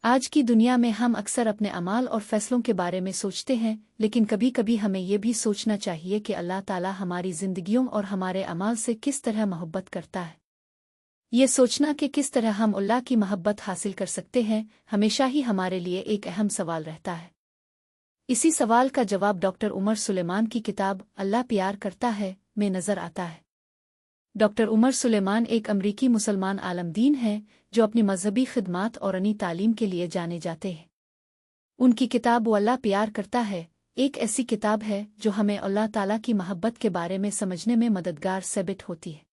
آج کی دنیا میں ہم اکثر اپنے اعمال اور فیصلوں کے بارے میں سوچتے ہیں، لیکن کبھی کبھی ہمیں یہ بھی سوچنا چاہیے کہ اللہ تعالیٰ ہماری زندگیوں اور ہمارے اعمال سے کس طرح محبت کرتا ہے۔ یہ سوچنا کہ کس طرح ہم اللہ کی محبت حاصل کر سکتے ہیں ہمیشہ ہی ہمارے لیے ایک اہم سوال رہتا ہے۔ اسی سوال کا جواب ڈاکٹر عمر سلیمان کی کتاب اللہ پیار کرتا ہے میں نظر آتا ہے۔ ڈاکٹر عمر سلیمان ایک امریکی مسلمان عالم دین ہیں جو اپنی مذہبی خدمات اور انی تعلیم کے لیے جانے جاتے ہیں۔ ان کی کتاب وہ اللہ پیار کرتا ہے ایک ایسی کتاب ہے جو ہمیں اللہ تعالیٰ کی محبت کے بارے میں سمجھنے میں مددگار ثابت ہوتی ہے۔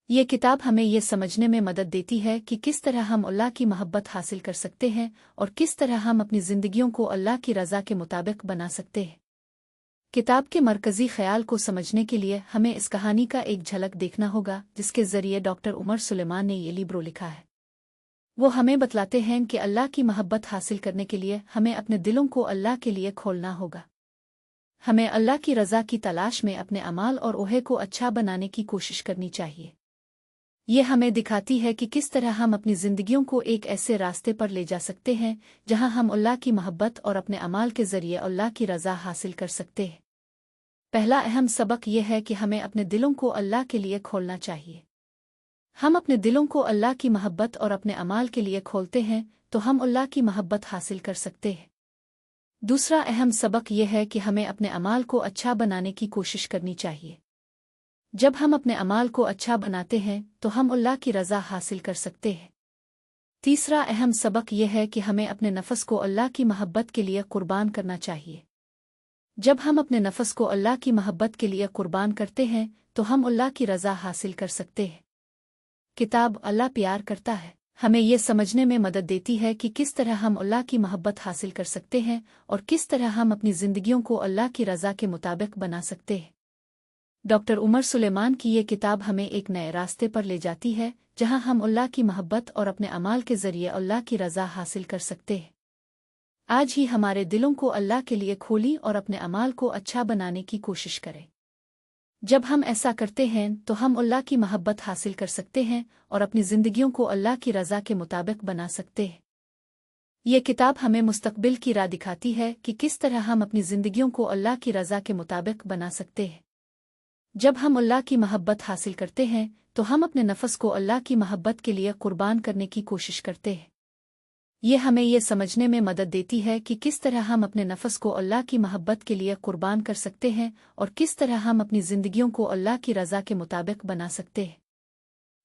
یہ کتاب ہمیں یہ سمجھنے میں مدد دیتی ہے کہ کس طرح ہم اللہ کی محبت حاصل کر سکتے ہیں اور کس طرح ہم اپنی زندگیوں کو اللہ کی رضا کے مطابق بنا سکتے ہیں۔ کتاب کے مرکزی خیال کو سمجھنے کے لیے ہمیں اس کہانی کا ایک جھلک دیکھنا ہوگا جس کے ذریعے ڈاکٹر عمر سلیمان نے یہ لیبرو لکھا ہے۔ وہ ہمیں بتلاتے ہیں کہ اللہ کی محبت حاصل کرنے کے لیے ہمیں اپنے دلوں کو اللہ کے لیے کھولنا ہوگا۔ ہمیں اللہ کی رضا کی تلاش میں اپنے اعمال اور عہدے کو اچھا بنانے کی کوشش کرنی چاہیے۔ یہ ہمیں دکھاتی ہے کہ کس طرح ہم اپنی زندگیوں کو ایک ایسے راستے پر لے جا سکتے ہیں جہاں ہم اللہ کی محبت اور اپنے اعمال کے ذریعے اللہ کی رضا حاصل کر سکتے ہیں۔ پہلا اہم سبق یہ ہے کہ ہمیں اپنے دلوں کو اللہ کے لیے کھولنا چاہیے۔ ہم اپنے دلوں کو اللہ کی محبت اور اپنے اعمال کے لیے کھولتے ہیں تو ہم اللہ کی محبت حاصل کر سکتے ہیں۔ دوسرا اہم سبق یہ ہے کہ ہمیں اپنے اعمال کو اچھا بنانے کی کوشش کرنی چاہیے۔ جب ہم اپنے اعمال کو اچھا بناتے ہیں تو ہم اللہ کی رضا حاصل کر سکتے ہیں۔ تیسرا اہم سبق یہ ہے کہ ہمیں اپنے نفس کو اللہ کی محبت کے لیے قربان کرنا چاہیے۔ جب ہم اپنے نفس کو اللہ کی محبت کے لیے قربان کرتے ہیں تو ہم اللہ کی رضا حاصل کر سکتے ہیں۔ کتاب اللہ پیار کرتا ہے ہمیں یہ سمجھنے میں مدد دیتی ہے کہ کس طرح ہم اللہ کی محبت حاصل کر سکتے ہیں اور کس طرح ہم اپنی زندگیوں کو اللہ کی رضا کے مطابق بنا سکتے ہیں۔ ڈاکٹر عمر سلیمان کی یہ کتاب ہمیں ایک نئے راستے پر لے جاتی ہے جہاں ہم اللہ کی محبت اور اپنے اعمال کے ذریعے اللہ کی رضا حاصل کر سکتے ہیں۔ آج ہی ہمارے دلوں کو اللہ کے لیے کھولیں اور اپنے اعمال کو اچھا بنانے کی کوشش کریں۔ جب ہم ایسا کرتے ہیں تو ہم اللہ کی محبت حاصل کر سکتے ہیں اور اپنی زندگیوں کو اللہ کی رضا کے مطابق بنا سکتے ہیں۔ یہ کتاب ہمیں مستقبل کی راہ دکھاتی ہے کہ کس طرح ہم اپنی زندگیوں کو اللہ کی رضا کے مطابق بنا سکتے ہیں۔ جب ہم اللہ کی محبت حاصل کرتے ہیں تو ہم اپنے نفس کو اللہ کی محبت کے لیے قربان کرنے کی کوشش کرتے ہیں۔ یہ ہمیں یہ سمجھنے میں مدد دیتی ہے کہ کس طرح ہم اپنے نفس کو اللہ کی محبت کے لیے قربان کر سکتے ہیں اور کس طرح ہم اپنی زندگیوں کو اللہ کی رضا کے مطابق بنا سکتے ہیں۔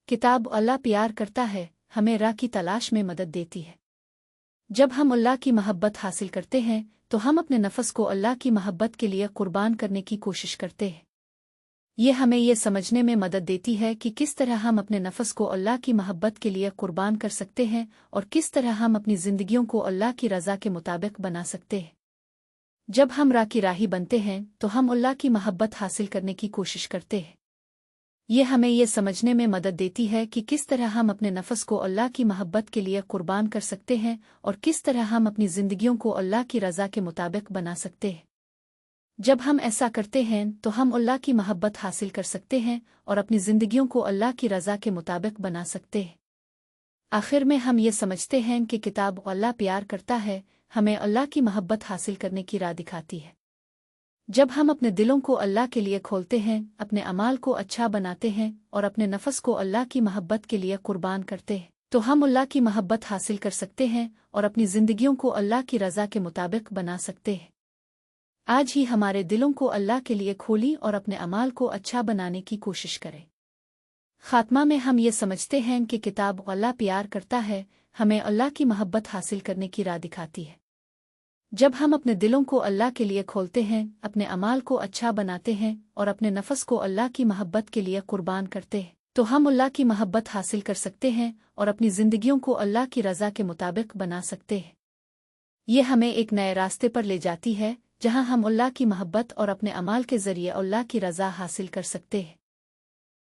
کتاب اللہ پیار کرتا ہے ہمیں راہ کی تلاش میں مدد دیتی ہے۔ جب ہم اللہ کی محبت حاصل کرتے ہیں تو ہم اپنے نفس کو اللہ کی محبت کے لیے قربان کرنے کی کوشش کرتے ہیں۔ یہ ہمیں یہ سمجھنے میں مدد دیتی ہے کہ کس طرح ہم اپنے نفس کو اللہ کی محبت کے لیے قربان کر سکتے ہیں اور کس طرح ہم اپنی زندگیوں کو اللہ کی رضا کے مطابق بنا سکتے ہیں۔ جب ہم راہ کی راہی بنتے ہیں تو ہم اللہ کی محبت حاصل کرنے کی کوشش کرتے ہیں۔ یہ ہمیں یہ سمجھنے میں مدد دیتی ہے کہ کس طرح ہم اپنے نفس کو اللہ کی محبت کے لیے قربان کر سکتے ہیں اور کس طرح ہم اپنی زندگیوں کو اللہ کی رضا کے مطابق بنا سکتے ہیں۔ جب ہم ایسا کرتے ہیں تو ہم اللہ کی محبت حاصل کر سکتے ہیں اور اپنی زندگیوں کو اللہ کی رضا کے مطابق بنا سکتے ہیں۔ آخر میں ہم یہ سمجھتے ہیں کہ کتاب اللہ پیار کرتا ہے ہمیں اللہ کی محبت حاصل کرنے کی راہ دکھاتی ہے۔ جب ہم اپنے دلوں کو اللہ کے لیے کھولتے ہیں، اپنے اعمال کو اچھا بناتے ہیں اور اپنے نفس کو اللہ کی محبت کے لیے قربان کرتے ہیں تو ہم اللہ کی محبت حاصل کر سکتے ہیں اور اپنی زندگیوں کو اللہ کی رضا کے مطابق بنا سکتے ہیں۔ آج ہی ہمارے دلوں کو اللہ کے لیے کھولیں اور اپنے اعمال کو اچھا بنانے کی کوشش کریں۔ خاتمہ میں ہم یہ سمجھتے ہیں کہ کتاب اللہ پیار کرتا ہے ہمیں اللہ کی محبت حاصل کرنے کی راہ دکھاتی ہے۔ جب ہم اپنے دلوں کو اللہ کے لیے کھولتے ہیں، اپنے اعمال کو اچھا بناتے ہیں اور اپنے نفس کو اللہ کی محبت کے لیے قربان کرتے ہیں تو ہم اللہ کی محبت حاصل کر سکتے ہیں اور اپنی زندگیوں کو اللہ کی رضا کے مطابق بنا سکتے ہیں۔ یہ ہمیں ایک نئے راستے پر لے جاتی ہے جہاں ہم اللہ کی محبت اور اپنے اعمال کے ذریعے اللہ کی رضا حاصل کر سکتے ہیں۔